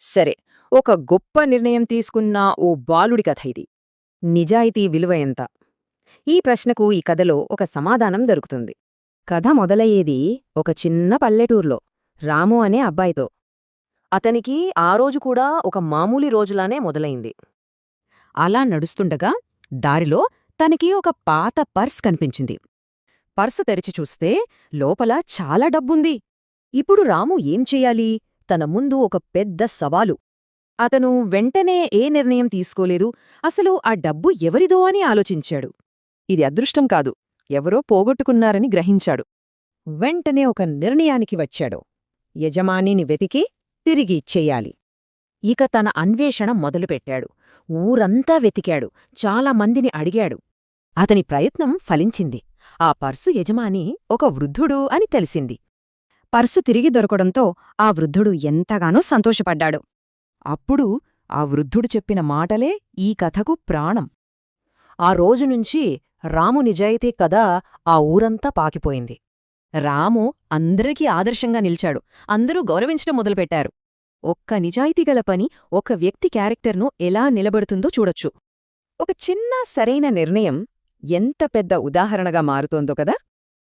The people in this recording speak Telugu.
సరే, ఒక గొప్ప నిర్ణయం తీసుకున్న ఓ బాలుడి కథ ఇది. నిజాయితీ విలువ ఎంత? ఈ ప్రశ్నకు ఈ కథలో ఒక సమాధానం దొరుకుతుంది. కథ మొదలయ్యేది ఒక చిన్న పల్లెటూర్లో రాము అనే అబ్బాయితో. అతనికి ఆ రోజు కూడా ఒక మామూలి రోజులానే మొదలైంది. అలా నడుస్తుండగా దారిలో తనకి ఒక పాత పర్స్ కనిపించింది. పర్సు తెరిచి చూస్తే లోపల చాలా డబ్బుంది. ఇప్పుడు రాము ఏం చెయ్యాలి? తన ముందు ఒక పెద్ద సవాలు. అతను వెంటనే ఏ నిర్ణయం తీసుకోలేదు. అసలు ఆ డబ్బు ఎవరిదో అని ఆలోచించాడు. ఇది అదృష్టం కాదు, ఎవరో పోగొట్టుకున్నారని గ్రహించాడు. వెంటనే ఒక నిర్ణయానికి వచ్చాడు. యజమానిని వెతికి తిరిగి ఇచ్చెయ్యాలి. ఇక తన అన్వేషణ మొదలుపెట్టాడు. ఊరంతా వెతికాడు, చాలా మందిని అడిగాడు. అతని ప్రయత్నం ఫలించింది. ఆ పర్సు యజమాని ఒక వృద్ధుడు అని తెలిసింది. పర్సు తిరిగి దొరకడంతో ఆ వృద్ధుడు ఎంతగానో సంతోషపడ్డాడు. అప్పుడు ఆ వృద్ధుడు చెప్పిన మాటలే ఈ కథకు ప్రాణం. ఆ రోజునుంచి రాము నిజాయితీ కథ ఆ ఊరంతా పాకిపోయింది. రాము అందరికీ ఆదర్శంగా నిలిచాడు. అందరూ గౌరవించటం మొదలుపెట్టారు. ఒక్క నిజాయితీగల పని ఒక వ్యక్తి క్యారెక్టర్ను ఎలా నిలబడుతుందో చూడొచ్చు. ఒక చిన్న సరైన నిర్ణయం ఎంత పెద్ద ఉదాహరణగా మారుతోందో కదా.